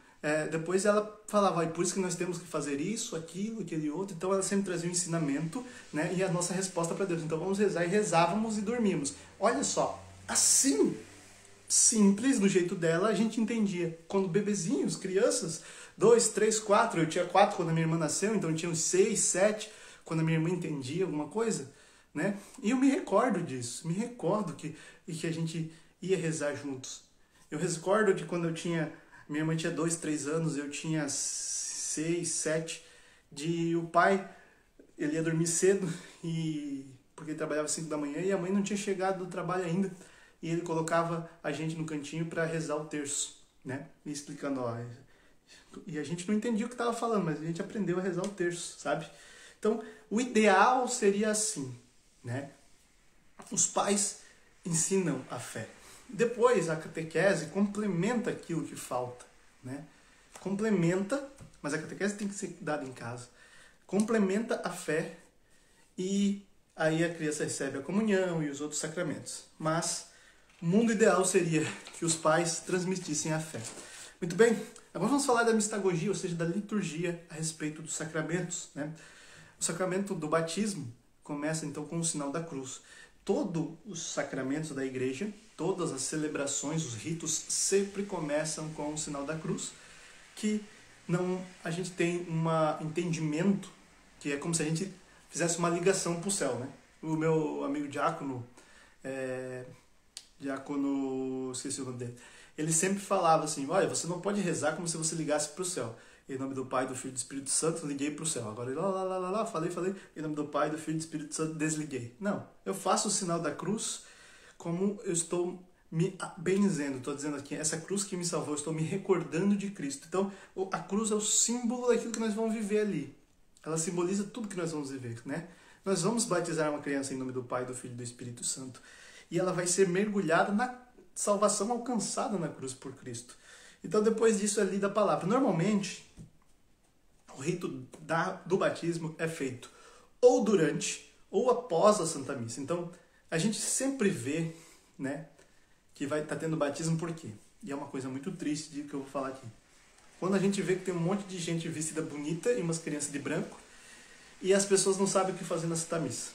depois ela falava, por isso que nós temos que fazer isso, aquilo, aquele outro. Então ela sempre trazia um ensinamento, né? E a nossa resposta para Deus. Então vamos rezar, e rezávamos e dormíamos. Olha só, assim, simples, do jeito dela, a gente entendia. Quando bebezinhos, crianças, 2, 3, 4, eu tinha 4 quando a minha irmã nasceu, então eu tinha uns 6, 7, quando a minha irmã entendia alguma coisa, né? E eu me recordo disso, me recordo que a gente ia rezar juntos. Eu recordo de quando minha irmã tinha 2, 3 anos, eu tinha 6, 7, o pai, ele ia dormir cedo, porque ele trabalhava às 5 da manhã, e a mãe não tinha chegado do trabalho ainda, e ele colocava a gente no cantinho para rezar o terço, né? E explicando, e a gente não entendia o que estava falando, mas a gente aprendeu a rezar o terço, sabe? Então, o ideal seria assim, né? Os pais ensinam a fé. Depois, a catequese complementa aquilo que falta, né? Complementa, mas a catequese tem que ser dada em casa. Complementa a fé e aí a criança recebe a comunhão e os outros sacramentos. Mas o mundo ideal seria que os pais transmitissem a fé. Muito bem, agora vamos falar da mistagogia, ou seja, da liturgia a respeito dos sacramentos, né? O sacramento do batismo começa então com o sinal da cruz. Todos os sacramentos da igreja, todas as celebrações, os ritos sempre começam com o sinal da cruz, que a gente tem um entendimento que é como se a gente fizesse uma ligação para o céu, né? O meu amigo diácono, esqueci o nome dele, ele sempre falava assim, olha, você não pode rezar como se você ligasse para o céu. Em nome do Pai, do Filho e do Espírito Santo, liguei para o céu. Agora, falei. Em nome do Pai, do Filho e do Espírito Santo, desliguei. Não, eu faço o sinal da cruz como eu estou me benzendo. Estou dizendo aqui, essa cruz que me salvou, eu estou me recordando de Cristo. Então, a cruz é o símbolo daquilo que nós vamos viver ali. Ela simboliza tudo que nós vamos viver, né? Nós vamos batizar uma criança em nome do Pai, do Filho e do Espírito Santo. E ela vai ser mergulhada na salvação alcançada na cruz por Cristo. Então, depois disso é lida a palavra. Normalmente, o rito do batismo é feito ou durante ou após a Santa Missa. Então, a gente sempre vê, né, que vai estar tendo batismo por quê? E é uma coisa muito triste de que eu vou falar aqui. Quando a gente vê que tem um monte de gente vestida bonita e umas crianças de branco e as pessoas não sabem o que fazer na Santa Missa.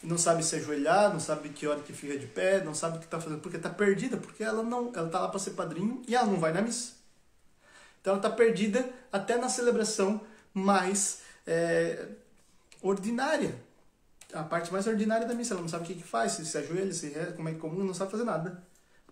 Não sabe se ajoelhar, não sabe que hora que fica de pé, não sabe o que está fazendo, porque está perdida, porque ela está lá para ser padrinho e ela não vai na missa. Então ela está perdida até na celebração mais ordinária, a parte mais ordinária da missa. Ela não sabe o que faz, se ajoelha, se reza, como é comum, não sabe fazer nada,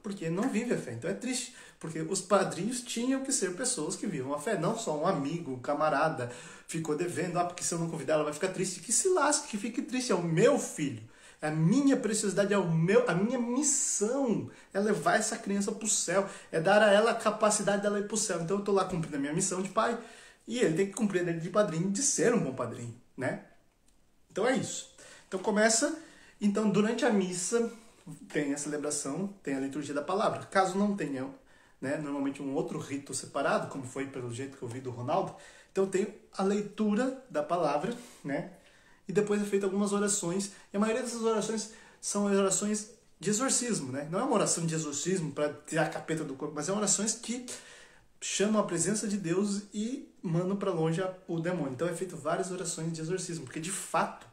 porque não vive a fé. Então é triste, porque os padrinhos tinham que ser pessoas que vivam a fé, não só um amigo, um camarada, ficou devendo, porque se eu não convidar ela vai ficar triste. Que se lasque, que fique triste, é o meu filho. A minha preciosidade, a minha missão é levar essa criança para o céu, é dar a ela a capacidade dela ir para o céu. Então eu estou lá cumprindo a minha missão de pai e ele tem que cumprir a dele de padrinho, de ser um bom padrinho, né? Então é isso. Então começa, durante a missa tem a celebração, tem a liturgia da palavra. Caso não tenha, né, normalmente um outro rito separado, como foi pelo jeito que eu vi do Ronaldo, então tem a leitura da palavra, né? e depois é feita algumas orações, e a maioria dessas orações são orações de exorcismo, né? Não é uma oração de exorcismo para tirar a capeta do corpo, mas são orações que chamam a presença de Deus e mandam para longe o demônio. Então é feito várias orações de exorcismo, porque de fato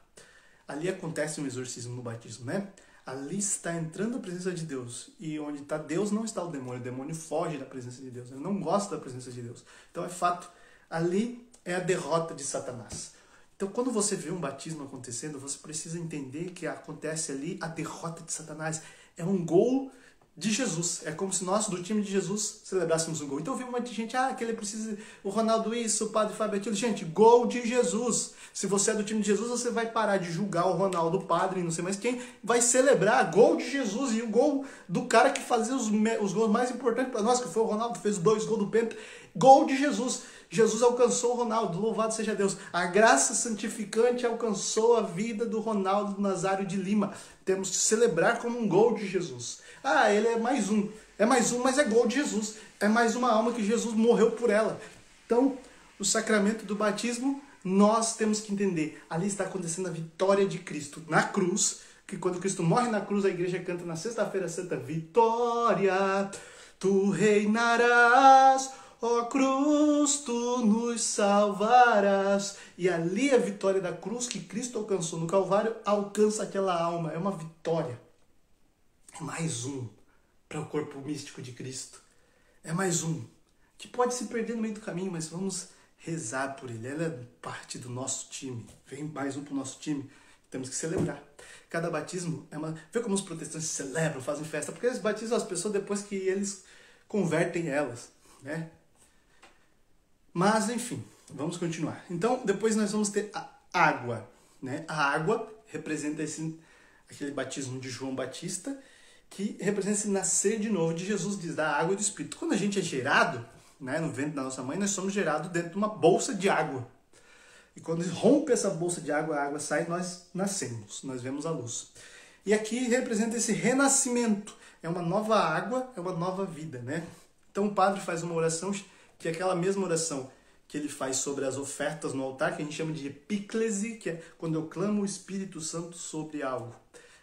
ali acontece um exorcismo no batismo, né? Ali está entrando a presença de Deus, e onde está Deus não está o demônio foge da presença de Deus, ele não gosta da presença de Deus. Então é fato, ali é a derrota de Satanás. Então, quando você vê um batismo acontecendo, você precisa entender que acontece ali a derrota de Satanás. É um gol de Jesus. É como se nós, do time de Jesus, celebrássemos um gol. Então, eu vi um monte de gente, que ele precisa, o Ronaldo isso, o Padre Fábio aquilo. Gente, gol de Jesus. Se você é do time de Jesus, você vai parar de julgar o Ronaldo, o Padre, não sei mais quem, vai celebrar gol de Jesus. E o gol do cara que fazia os gols mais importantes para nós, que foi o Ronaldo, fez 2 gols do Penta. Gol de Jesus. Jesus alcançou o Ronaldo, louvado seja Deus. A graça santificante alcançou a vida do Ronaldo Nazário de Lima. Temos que celebrar como um gol de Jesus. Ele é mais um, mas é gol de Jesus. É mais uma alma que Jesus morreu por ela. Então, o sacramento do batismo, nós temos que entender. Ali está acontecendo a vitória de Cristo na cruz, que quando Cristo morre na cruz, a igreja canta na Sexta-feira Santa, vitória, tu reinarás, ó cruz, tu nos salvarás. E ali a vitória da cruz que Cristo alcançou no Calvário alcança aquela alma. É uma vitória. É mais um para o corpo místico de Cristo. É mais um que pode se perder no meio do caminho, mas vamos rezar por ele. Ela é parte do nosso time. Vem mais um para o nosso time. Temos que celebrar. Cada batismo é uma... Vê como os protestantes celebram, fazem festa, porque eles batizam as pessoas depois que eles convertem elas, né? Mas, enfim, vamos continuar. Então, depois nós vamos ter a água, né? A água representa aquele batismo de João Batista, que representa esse nascer de novo de Jesus, diz, da água e do Espírito. Quando a gente é gerado, né, no ventre da nossa mãe, nós somos gerados dentro de uma bolsa de água. E quando rompe essa bolsa de água, a água sai, nós nascemos, nós vemos a luz. E aqui representa esse renascimento. É uma nova água, é uma nova vida, né? Então o padre faz uma oração, que é aquela mesma oração que ele faz sobre as ofertas no altar, que a gente chama de epíclese, que é quando eu clamo o Espírito Santo sobre algo,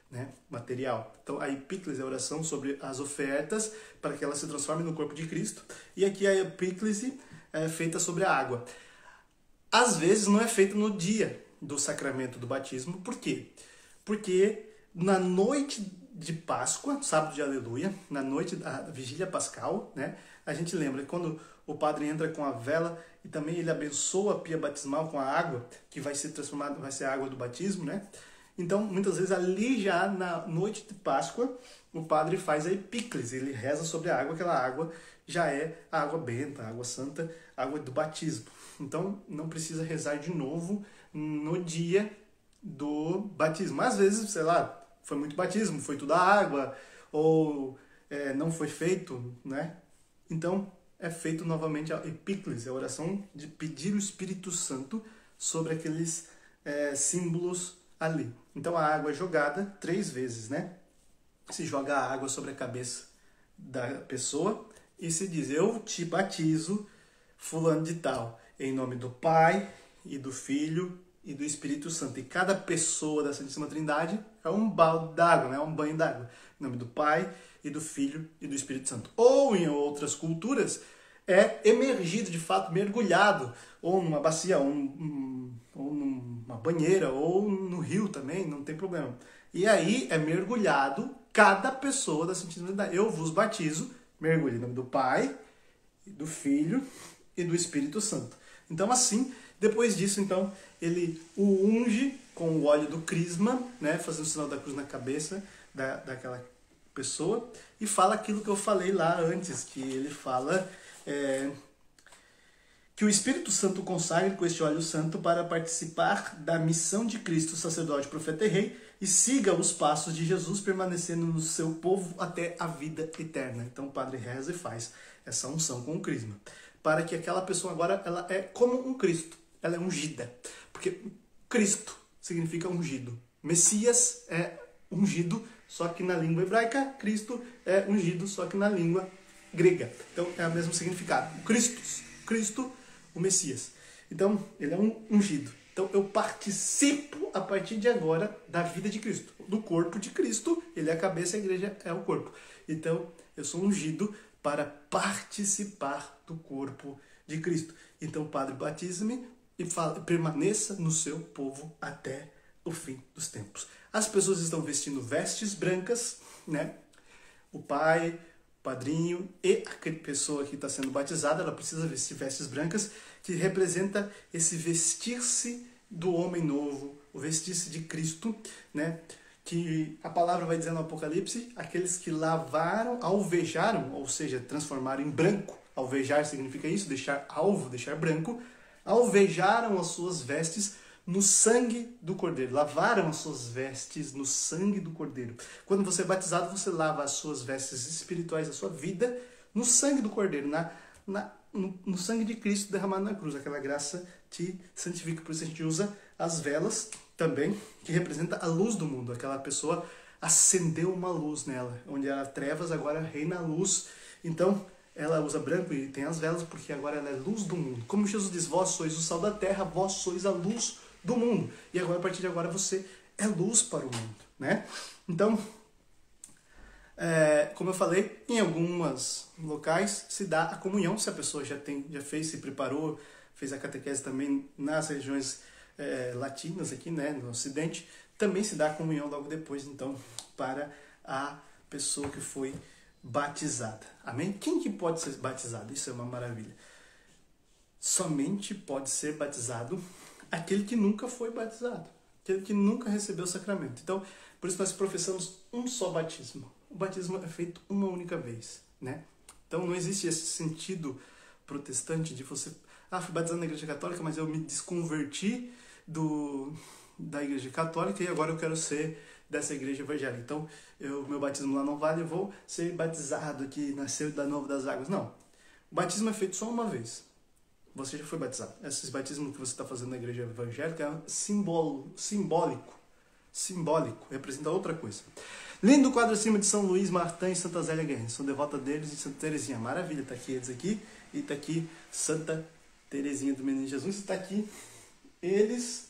né, material. Então a epíclese é a oração sobre as ofertas, para que elas se transformem no corpo de Cristo. E aqui a epíclese é feita sobre a água. Às vezes não é feita no dia do sacramento do batismo. Por quê? Porque na noite de Páscoa, sábado de Aleluia, na noite da Vigília Pascal, né, a gente lembra que quando o padre entra com a vela e também ele abençoa a pia batismal com a água, que vai ser transformada, vai ser a água do batismo, né? Então, muitas vezes ali já na noite de Páscoa, o padre faz a epíclese, ele reza sobre a água, aquela água já é a água benta, a água santa, a água do batismo. Então, não precisa rezar de novo no dia do batismo. Às vezes, sei lá, foi muito batismo, foi tudo a água, ou não foi feito, né? Então, é feito novamente a epíclese, a oração de pedir o Espírito Santo sobre aqueles símbolos ali. Então, a água é jogada 3 vezes, né? Se joga a água sobre a cabeça da pessoa e se diz, eu te batizo, fulano de tal, em nome do Pai e do Filho e do Espírito Santo. E cada pessoa da Santíssima Trindade é um balde d'água, né? Um banho d'água. Em nome do Pai e do Filho e do Espírito Santo. Ou em outras culturas, é emergido, de fato, mergulhado, ou numa bacia, ou numa banheira, ou no rio também, não tem problema. E aí é mergulhado cada pessoa da Santíssima Trindade. Eu vos batizo, mergulho em nome do Pai, do Filho e do Espírito Santo. Então assim, depois disso, então, ele o unge com o óleo do crisma, né, fazendo o sinal da cruz na cabeça daquela pessoa, e fala aquilo que eu falei lá antes, que ele fala que o Espírito Santo consagre com este óleo santo para participar da missão de Cristo, sacerdote, profeta e rei, e siga os passos de Jesus, permanecendo no seu povo até a vida eterna. Então o padre reza e faz essa unção com o crisma, para que aquela pessoa agora ela é como um Cristo, ela é ungida, porque Cristo significa ungido, Messias é ungido, só que na língua hebraica, Cristo é ungido, só que na língua grega. Então é o mesmo significado. Cristo, o Messias. Então ele é um ungido. Então Então eu participo a partir de agora da vida de Cristo, do corpo de Cristo. Ele é a cabeça, a igreja é o corpo. Então eu sou ungido para participar do corpo de Cristo. Então, Padre, batize-me e permaneça no seu povo até o fim dos tempos. As pessoas estão vestindo vestes brancas, né? O pai, o padrinho e a pessoa que está sendo batizada, ela precisa vestir vestes brancas, que representa esse vestir-se do homem novo, o vestir-se de Cristo, né? Que a palavra vai dizer no Apocalipse, aqueles que lavaram, alvejaram, ou seja, transformaram em branco. Alvejar significa isso, deixar alvo, deixar branco. Alvejaram as suas vestes no sangue do Cordeiro. Lavaram as suas vestes no sangue do Cordeiro. Quando você é batizado, você lava as suas vestes espirituais, a sua vida, no sangue do Cordeiro, no sangue de Cristo derramado na cruz. Aquela graça te santifica. Por isso a gente usa as velas também, que representa a luz do mundo. Aquela pessoa acendeu uma luz nela. Onde era trevas, agora reina a luz. Então, ela usa branco e tem as velas porque agora ela é luz do mundo. Como Jesus diz, vós sois o sal da terra, vós sois a luz do mundo. E agora, a partir de agora, você é luz para o mundo, né? Então, como eu falei, em alguns locais se dá a comunhão, se a pessoa já fez, se preparou, fez a catequese também nas regiões latinas aqui, né, no Ocidente, também se dá a comunhão logo depois, então, para a pessoa que foi batizada. Amém? Quem que pode ser batizado? Isso é uma maravilha. Somente pode ser batizado aquele que nunca foi batizado, aquele que nunca recebeu o sacramento. Então, por isso nós professamos um só batismo. O batismo é feito uma única vez, né? Então não existe esse sentido protestante de você, fui batizado na Igreja Católica, mas eu me desconverti da Igreja Católica e agora eu quero ser dessa igreja evangélica. Então, meu batismo lá não vale, eu vou ser batizado aqui, nasceu da novo das águas. Não. O batismo é feito só uma vez. Você já foi batizado. Esse batismo que você está fazendo na igreja evangélica é simbólico, representa outra coisa. Lindo quadro acima de São Luís Martin e Santa Zélia Guerra. Sou devota deles e Santa Teresinha. Maravilha, está aqui eles aqui. E está aqui Santa Teresinha do Menino Jesus. Está aqui eles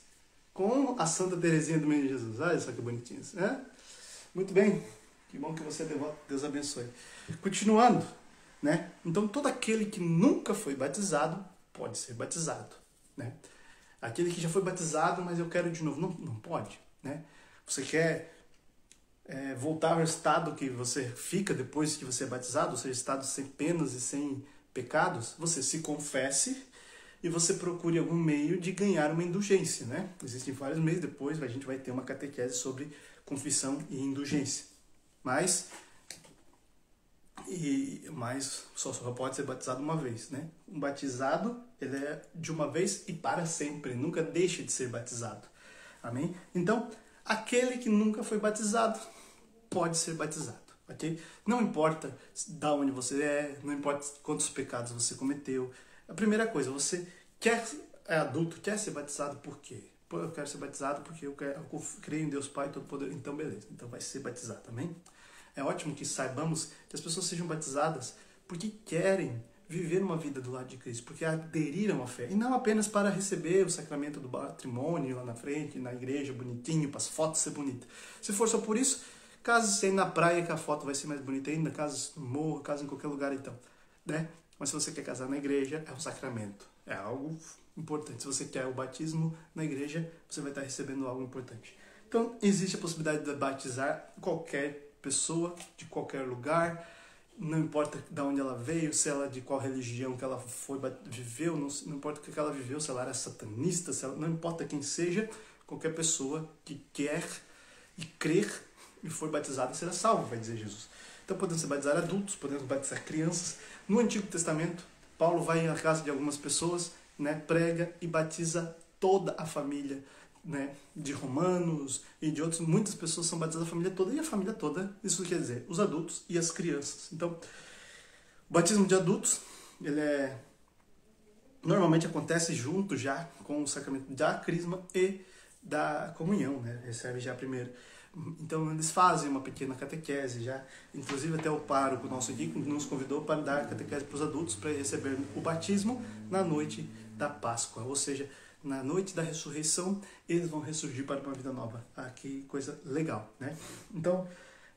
com a Santa Teresinha do Menino Jesus. Olha só que bonitinhos, né? Muito bem. Que bom que você é devoto. Deus abençoe. Continuando, né? Então, todo aquele que nunca foi batizado pode ser batizado, né? Aquele que já foi batizado, mas eu quero de novo. Não pode, né? Você quer voltar ao estado que você fica depois que você é batizado, ou seja, estado sem penas e sem pecados, você se confesse e você procure algum meio de ganhar uma indulgência, né? Existem vários meios, depois a gente vai ter uma catequese sobre confissão e indulgência. Mas só pode ser batizado uma vez, né? Um batizado, ele é de uma vez e para sempre, nunca deixa de ser batizado. Amém? Então, aquele que nunca foi batizado pode ser batizado, ok? Não importa de onde você não importa quantos pecados você cometeu. A primeira coisa, você é adulto, quer ser batizado por quê? Eu quero ser batizado porque eu creio em Deus Pai Todo-Poderoso. Então, beleza. Então, vai ser batizado, amém? É ótimo que saibamos que as pessoas sejam batizadas porque querem viver uma vida do lado de Cristo, porque aderiram à fé. E não apenas para receber o sacramento do matrimônio lá na frente, na igreja, bonitinho, para as fotos ser bonitas. Se for só por isso, case-se aí na praia que a foto vai ser mais bonita ainda, case no morro, case em qualquer lugar então, né? Mas se você quer casar na igreja, é um sacramento, é algo importante. Se você quer o batismo na igreja, você vai estar recebendo algo importante. Então, existe a possibilidade de batizar qualquer pessoa, de qualquer lugar, não importa de onde ela veio, se ela de qual religião que ela viveu, não importa o que ela viveu, se ela era satanista, não importa quem seja, qualquer pessoa que quer e crer e for batizada será salvo, vai dizer Jesus. Então podemos batizar adultos, podemos batizar crianças. No Antigo Testamento, Paulo vai à casa de algumas pessoas, né, prega e batiza toda a família, né, de romanos e de outros. Muitas pessoas são batizadas, a família toda, e a família toda, isso quer dizer, os adultos e as crianças. Então, o batismo de adultos, ele normalmente acontece junto já com o sacramento da crisma e da comunhão, né, recebe já primeiro. Então eles fazem uma pequena catequese já, inclusive até o pároco nosso aqui nos convidou para dar catequese para os adultos para receber o batismo na noite da Páscoa, ou seja, na noite da ressurreição, eles vão ressurgir para uma vida nova. Ah, que coisa legal, né? Então,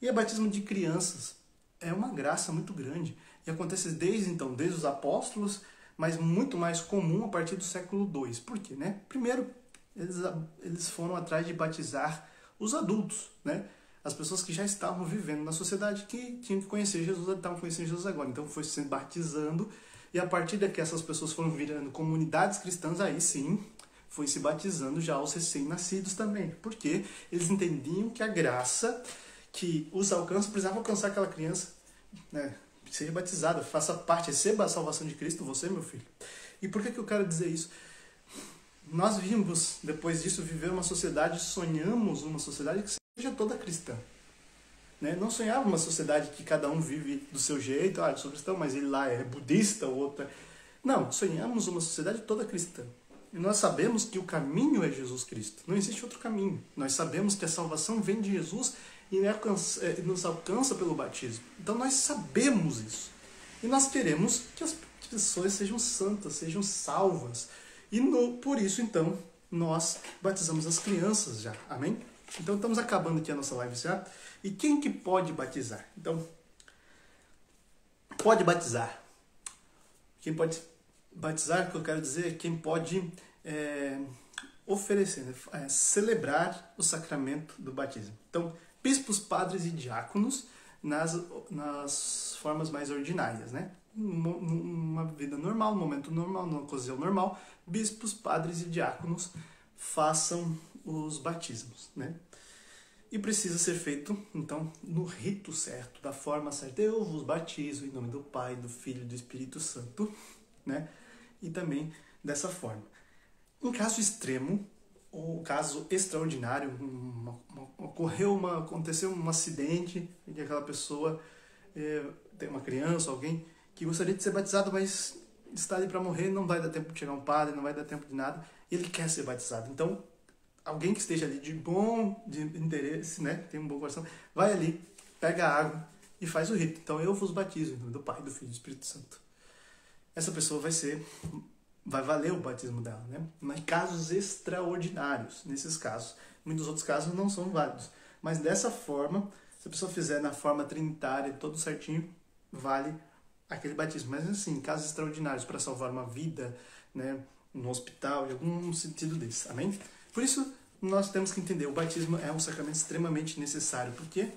e o batismo de crianças é uma graça muito grande. E acontece desde os apóstolos, mas muito mais comum a partir do século II. Por quê, né? Primeiro, eles foram atrás de batizar os adultos, né? As pessoas que já estavam vivendo na sociedade, que tinham que conhecer Jesus, estavam conhecendo Jesus agora. Então foi se batizando, e a partir daqui essas pessoas foram virando comunidades cristãs, aí sim, foi se batizando já os recém-nascidos também. Porque eles entendiam que a graça que os alcança, precisava alcançar aquela criança, né? Seja batizada, faça parte, receba a salvação de Cristo, você, meu filho. E por que eu quero dizer isso? Nós vimos, depois disso, viver uma sociedade, sonhamos uma sociedade que seja toda cristã. Né? Não sonhava uma sociedade que cada um vive do seu jeito, eu sou cristão, mas ele lá é budista, o outro é... Não, sonhamos uma sociedade toda cristã. E nós sabemos que o caminho é Jesus Cristo. Não existe outro caminho. Nós sabemos que a salvação vem de Jesus e nos alcança pelo batismo. Então nós sabemos isso. E nós queremos que as pessoas sejam santas, sejam salvas. E por isso, então, nós batizamos as crianças já. Amém? Então estamos acabando aqui a nossa live já. E quem que pode batizar? Então, pode batizar. Quem pode batizar, o que eu quero dizer, é quem pode oferecer, né? Celebrar o sacramento do batismo. Então, bispos, padres e diáconos nas formas mais ordinárias, né? Numa vida normal, num momento normal, numa ocasião normal, bispos, padres e diáconos façam os batismos, né? E precisa ser feito, então, no rito certo, da forma certa. Eu vos batizo em nome do Pai, do Filho e do Espírito Santo, né? E também dessa forma. Em caso extremo, ou caso extraordinário, aconteceu um acidente em que aquela pessoa tem uma criança, alguém que gostaria de ser batizado, mas está ali para morrer, não vai dar tempo de chegar um padre, não vai dar tempo de nada, e ele quer ser batizado. Então, alguém que esteja ali de interesse, né, tem um bom coração, vai ali, pega a água e faz o rito. Então, eu vos batizo em nome do Pai, do Filho e do Espírito Santo. Essa pessoa vai valer o batismo dela, né? Mas casos extraordinários, nesses casos. Muitos outros casos não são válidos. Mas dessa forma, se a pessoa fizer na forma trinitária, todo certinho, vale aquele batismo. Mas assim, casos extraordinários para salvar uma vida, né, no hospital, em algum sentido desse. Amém? Por isso, nós temos que entender, o batismo é um sacramento extremamente necessário. Porque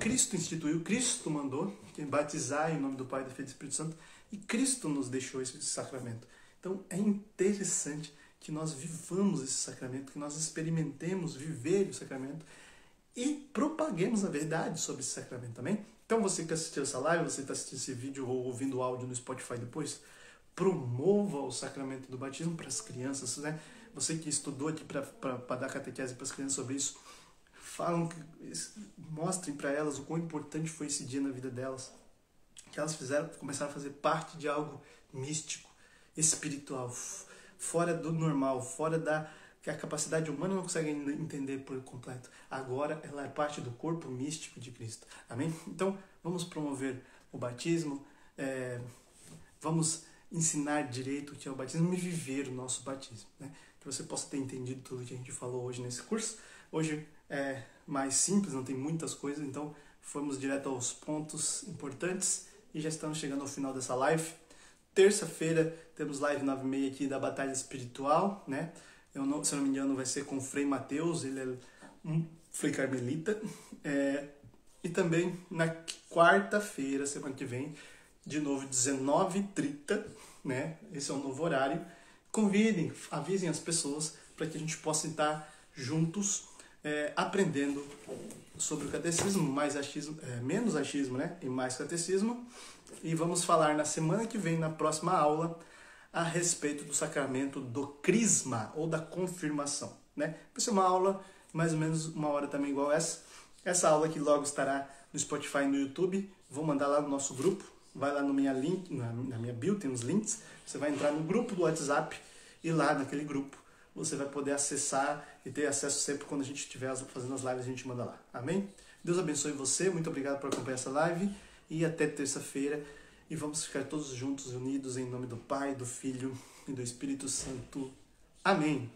Cristo instituiu, Cristo mandou batizar em nome do Pai, do Filho e do Espírito Santo, e Cristo nos deixou esse sacramento. Então é interessante que nós vivamos esse sacramento, que nós experimentemos viver o sacramento e propaguemos a verdade sobre esse sacramento também. Então você que assistiu essa live, você está assistindo esse vídeo ou ouvindo o áudio no Spotify depois, promova o sacramento do batismo para as crianças, né? Você que estudou aqui para dar catequese para as crianças sobre isso, mostrem para elas o quão importante foi esse dia na vida delas, que elas começaram a fazer parte de algo místico, espiritual, fora do normal, fora que a capacidade humana não consegue entender por completo. Agora ela é parte do corpo místico de Cristo. Amém? Então, vamos promover o batismo, vamos ensinar direito o que é o batismo e viver o nosso batismo, né? Que você possa ter entendido tudo que a gente falou hoje nesse curso. Hoje é mais simples, não tem muitas coisas, então fomos direto aos pontos importantes e já estamos chegando ao final dessa live. Terça-feira temos live 9h30 aqui da Batalha Espiritual, né? Se eu não me engano vai ser com o Frei Mateus, ele é um Frei Carmelita. E também na quarta-feira, semana que vem, de novo 19h30, né? Esse é um novo horário. Convidem, avisem as pessoas para que a gente possa estar juntos aprendendo sobre o catecismo, menos achismo, né? E mais catecismo. E vamos falar na semana que vem, na próxima aula, a respeito do sacramento do crisma ou da confirmação, né? Vai ser uma aula mais ou menos 1 hora também igual essa. Essa aula aqui logo estará no Spotify e no YouTube. Vou mandar lá no nosso grupo. Vai lá no na minha bio, tem os links. Você vai entrar no grupo do WhatsApp e lá naquele grupo você vai poder acessar e ter acesso sempre quando a gente estiver fazendo as lives, a gente manda lá. Amém? Deus abençoe você. Muito obrigado por acompanhar essa live. E até terça-feira. E vamos ficar todos juntos, unidos, em nome do Pai, do Filho e do Espírito Santo. Amém.